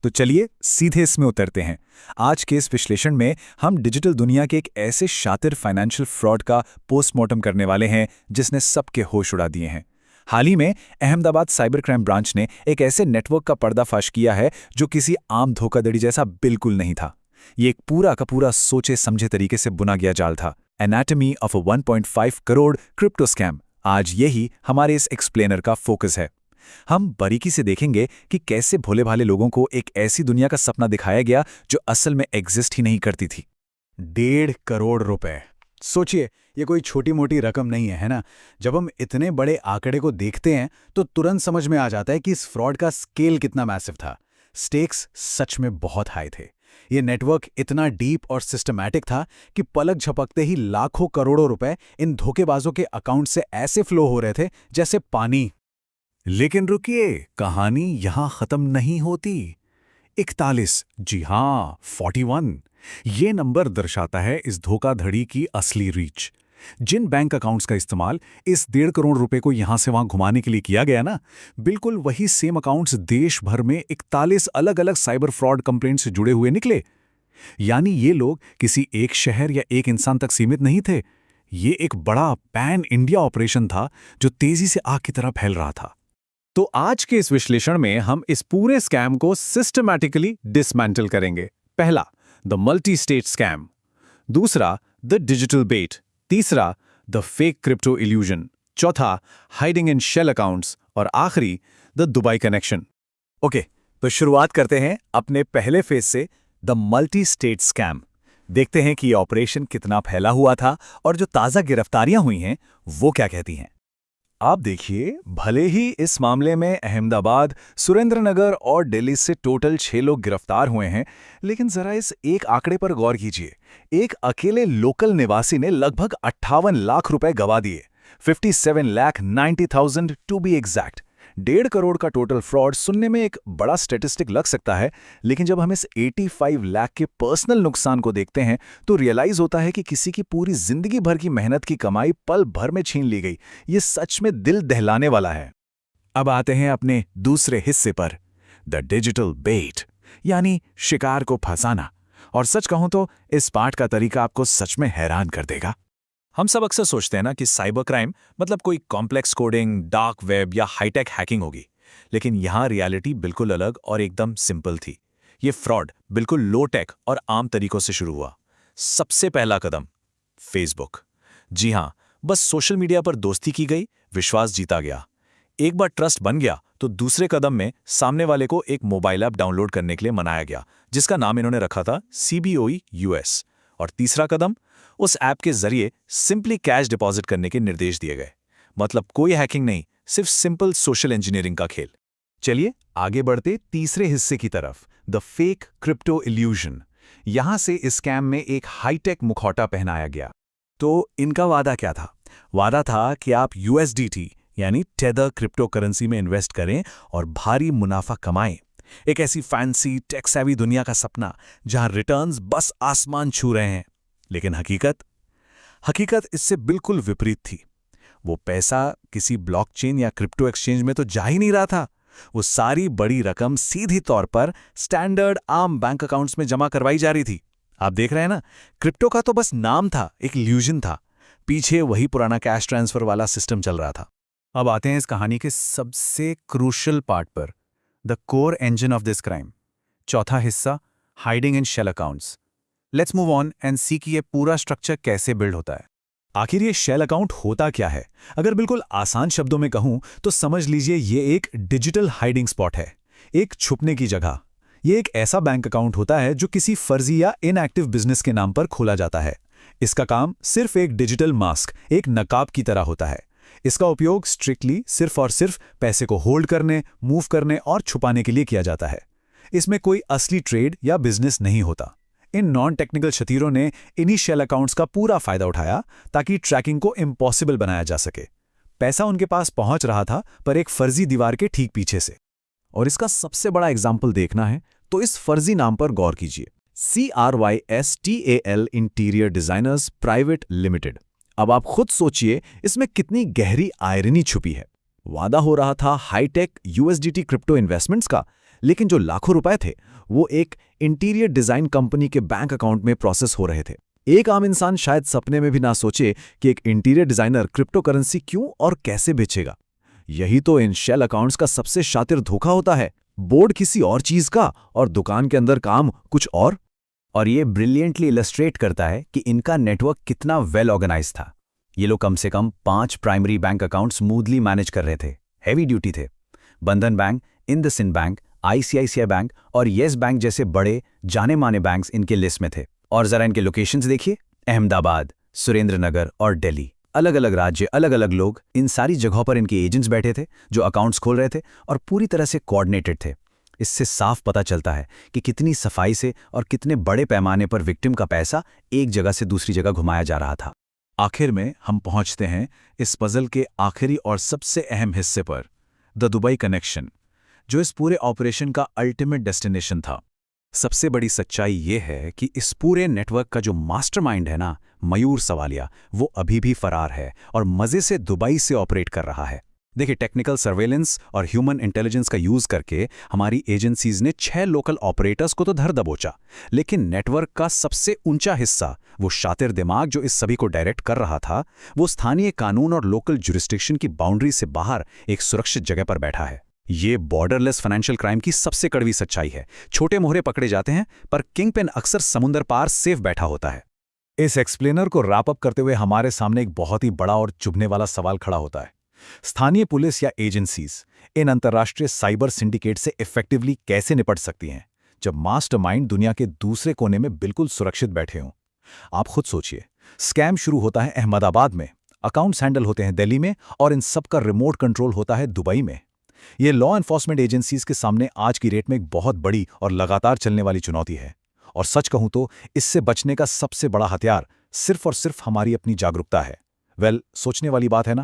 तो चलिए सीधे इसमें उतरते हैं। आज के इस विश्लेषण में हम डिजिटल दुनिया के एक ऐसे शातिर फाइनेंशियल फ्रॉड का पोस्टमार्टम करने वाले हैं जिसने सबके होश उड़ा दिए हैं। हाल ही में अहमदाबाद साइबर क्राइम ब्रांच ने एक ऐसे नेटवर्क का पर्दाफाश किया है जो किसी आम धोखाधड़ी जैसा बिल्कुल नहीं था। ये एक पूरा का पूरा सोचे समझे तरीके से बुना गया जाल था। Anatomy of a 1.5 crore crypto scam. आज यही हमारे इस एक्सप्लेनर का फोकस है। हम बारीकी से देखेंगे कि कैसे भोले भाले लोगों को एक ऐसी दुनिया का सपना दिखाया गया जो असल में एग्जिस्ट ही नहीं करती थी। 1.5 करोड़ रुपए। सोचिए, ये कोई छोटी मोटी रकम नहीं है ना। जब हम इतने बड़े आंकड़े को देखते हैं तो तुरंत समझ में आ जाता है कि इस फ्रॉड का स्केल कितना मैसिव था। स्टेक्स सच में बहुत हाई थे। ये नेटवर्क इतना डीप और सिस्टमैटिक था कि पलक झपकते ही लाखों करोड़ों रुपए इन धोखेबाजों के अकाउंट से ऐसे फ्लो हो रहे थे जैसे पानी। लेकिन रुकिए, कहानी यहां खत्म नहीं होती। 41, जी हां 41, ये नंबर दर्शाता है इस धोखाधड़ी की असली रीच। जिन बैंक अकाउंट्स का इस्तेमाल इस 1.5 करोड़ रुपए को यहां से वहां घुमाने के लिए किया गया ना, बिल्कुल वही सेम अकाउंट्स देश भर में 41 अलग अलग साइबर फ्रॉड कंप्लेंट से जुड़े हुए निकले। यानी ये लोग किसी एक शहर या एक इंसान तक सीमित नहीं थे। ये एक बड़ा पैन इंडिया ऑपरेशन था जो तेजी से आग की तरह फैल रहा था। तो आज के इस विश्लेषण में हम इस पूरे स्कैम को सिस्टमैटिकली डिसमेंटल करेंगे। पहला, द मल्टी स्टेट स्कैम। दूसरा, द डिजिटल बेट। तीसरा, द फेक क्रिप्टो इल्यूजन। चौथा, हाइडिंग इन शेल अकाउंट्स। और आखिरी, द दुबई कनेक्शन। ओके, तो शुरुआत करते हैं अपने पहले फेज से, द मल्टी स्टेट स्कैम। देखते हैं कि ये ऑपरेशन कितना फैला हुआ था और जो ताज़ा गिरफ्तारियां हुई हैं वो क्या कहती हैं। आप देखिए, भले ही इस मामले में अहमदाबाद, सुरेंद्रनगर और दिल्ली से टोटल 6 लोग गिरफ्तार हुए हैं, लेकिन जरा इस एक आंकड़े पर गौर कीजिए। एक अकेले लोकल निवासी ने लगभग 58 लाख रुपए गवा दिए। 57,90,000 टू बी एग्जैक्ट। 1.5 करोड़ का टोटल फ्रॉड सुनने में एक बड़ा स्टैटिस्टिक लग सकता है, लेकिन जब हम इस 85 लाख के पर्सनल नुकसान को देखते हैं तो रियलाइज होता है कि किसी की पूरी जिंदगी भर की मेहनत की कमाई पल भर में छीन ली गई। ये सच में दिल दहलाने वाला है। अब आते हैं अपने दूसरे हिस्से पर, द डिजिटल बेट, यानी शिकार को फंसाना। और सच कहूं तो इस पाठ का तरीका आपको सच में हैरान कर देगा। हम सब अक्सर सोचते हैं ना कि साइबर क्राइम मतलब कोई कॉम्प्लेक्स कोडिंग, डार्क वेब या हाईटेक हैकिंग होगी, लेकिन यहां रियलिटी बिल्कुल अलग और एकदम सिंपल थी। ये फ्रॉड बिल्कुल लो टेक और आम तरीकों से शुरू हुआ। सबसे पहला कदम, फेसबुक। जी हां, बस सोशल मीडिया पर दोस्ती की गई, विश्वास जीता गया। एक बार ट्रस्ट बन गया तो दूसरे कदम में सामने वाले को एक मोबाइल ऐप डाउनलोड करने के लिए मनाया गया, जिसका नाम इन्होंने रखा था CBOE US। और तीसरा कदम, उस ऐप के जरिए सिंपली कैश डिपॉजिट करने के निर्देश दिए गए। मतलब कोई हैकिंग नहीं, सिर्फ सिंपल सोशल इंजीनियरिंग का खेल। चलिए आगे बढ़ते तीसरे हिस्से की तरफ, द फेक क्रिप्टो इल्यूजन। यहां से इस स्कैम में एक हाईटेक मुखौटा पहनाया गया। तो इनका वादा क्या था? वादा था कि आप USDT यानी टेदर क्रिप्टो करेंसी में इन्वेस्ट करें और भारी मुनाफा कमाएं। एक ऐसी फैंसी टेक सेवी दुनिया का सपना जहां रिटर्न्स बस आसमान छू रहे हैं। लेकिन हकीकत इससे बिल्कुल विपरीत थी। वो पैसा किसी ब्लॉकचेन या क्रिप्टो एक्सचेंज में तो जा ही नहीं रहा था। वो सारी बड़ी रकम सीधी तौर पर स्टैंडर्ड आम बैंक अकाउंट्स में जमा करवाई जा रही थी। आप देख रहे हैं ना, क्रिप्टो का तो बस नाम था, एक इल्यूजन था। पीछे वही पुराना कैश ट्रांसफर वाला सिस्टम चल रहा था। अब आते हैं इस कहानी के सबसे क्रूशियल पार्ट पर, the core engine of this crime. चौथा हिस्सा, hiding in shell accounts. Let's move on and see कि ये पूरा स्ट्रक्चर कैसे बिल्ड होता है। आखिर ये शेल अकाउंट होता क्या है? अगर बिल्कुल आसान शब्दों में कहूं तो समझ लीजिए ये एक डिजिटल हाइडिंग स्पॉट है, एक छुपने की जगह। ये एक ऐसा बैंक अकाउंट होता है जो किसी फर्जी या इनएक्टिव बिजनेस के नाम पर खोला जाता है। इसका काम सिर्फ एक डिजिटल मास्क, एक नकाब की तरह होता है। इसका उपयोग स्ट्रिक्टली सिर्फ और सिर्फ पैसे को होल्ड करने, मूव करने और छुपाने के लिए किया जाता है। इसमें कोई असली ट्रेड या बिजनेस नहीं होता। इन नॉन टेक्निकल शतीरों ने इन्हीं शेल अकाउंट्स का पूरा फायदा उठाया ताकि ट्रैकिंग को इम्पॉसिबल बनाया जा सके। पैसा उनके पास पहुंच रहा था, पर एक फर्जी दीवार के ठीक पीछे से। और इसका सबसे बड़ा एग्जाम्पल देखना है तो इस फर्जी नाम पर गौर कीजिए, CRYSTAL interior designers private limited. अब आप खुद सोचिए इसमें कितनी गहरी आयरनी छुपी है। वादा हो रहा था हाईटेक USDT क्रिप्टो इन्वेस्टमेंट्स का, लेकिन जो लाखों रुपए थे वो एक इंटीरियर डिजाइन कंपनी के बैंक अकाउंट में प्रोसेस हो रहे थे। एक आम इंसान शायद सपने में भी ना सोचे कि एक इंटीरियर डिजाइनर क्रिप्टो करेंसी क्यों और कैसे बेचेगा। यही तो इन शेल अकाउंट्स का सबसे शातिर धोखा होता है। बोर्ड किसी और चीज का और दुकान के अंदर काम कुछ और ये ब्रिलियंटली इलस्ट्रेट करता है कि इनका नेटवर्क कितना वेल ऑर्गेनाइज था। ये लोग कम से कम 5 primary bank account smoothly manage कर रहे थे, हैवी ड्यूटी थे। बंधन bank, IndusInd bank, ICICI bank और येस बैंक जैसे बड़े जाने माने बैंक्स इनके लिस्ट में थे। और जरा इनके लोकेशंस देखिए, अहमदाबाद, सुरेंद्रनगर और दिल्ली। अलग अलग राज्य, अलग अलग लोग, इन सारी जगहों पर इनके एजेंट्स बैठे थे जो अकाउंट्स खोल रहे थे और पूरी तरह से कोऑर्डिनेटेड थे। इससे साफ पता चलता है कि कितनी सफाई से और कितने बड़े पैमाने पर विक्टिम का पैसा एक जगह से दूसरी जगह घुमाया जा रहा था। आखिर में हम पहुंचते हैं इस पजल के आखिरी और सबसे अहम हिस्से पर, द दुबई कनेक्शन, जो इस पूरे ऑपरेशन का अल्टीमेट डेस्टिनेशन था। सबसे बड़ी सच्चाई ये है कि इस पूरे नेटवर्क का जो मास्टरमाइंड है ना, मयूर सवालिया, वो अभी भी फरार है और मजे से दुबई से ऑपरेट कर रहा है। देखिए, टेक्निकल सर्वेलेंस और ह्यूमन इंटेलिजेंस का यूज करके हमारी एजेंसीज ने 6 लोकल ऑपरेटर्स को तो धर दबोचा, लेकिन नेटवर्क का सबसे ऊंचा हिस्सा, वो शातिर दिमाग जो इस सभी को डायरेक्ट कर रहा था, वो स्थानीय कानून और लोकल जुरिस्डिक्शन की बाउंड्री से बाहर एक सुरक्षित जगह पर बैठा है। ये बॉर्डरलेस फाइनेंशियल क्राइम की सबसे कड़वी सच्चाई है। छोटे मोहरे पकड़े जाते हैं, पर किंगपिन अक्सर समुंदर पार सेफ बैठा होता है। इस एक्सप्लेनर को रैप अप करते हुए हमारे सामने एक बहुत ही बड़ा और चुभने वाला सवाल खड़ा होता है। स्थानीय पुलिस या एजेंसीज इन अंतर्राष्ट्रीय साइबर सिंडिकेट से इफेक्टिवली कैसे निपट सकती हैं, जब मास्टरमाइंड दुनिया के दूसरे कोने में बिल्कुल सुरक्षित बैठे हों? आप खुद सोचिए, स्कैम शुरू होता है अहमदाबाद में, अकाउंट्स हैंडल होते हैं दिल्ली में और इन सब का रिमोट कंट्रोल होता है दुबई में। ये लॉ एनफोर्समेंट एजेंसीज के सामने आज की डेट में एक बहुत बड़ी और लगातार चलने वाली चुनौती है। और सच कहूं तो इससे बचने का सबसे बड़ा हथियार सिर्फ और सिर्फ हमारी अपनी जागरूकता है। सोचने वाली बात है ना।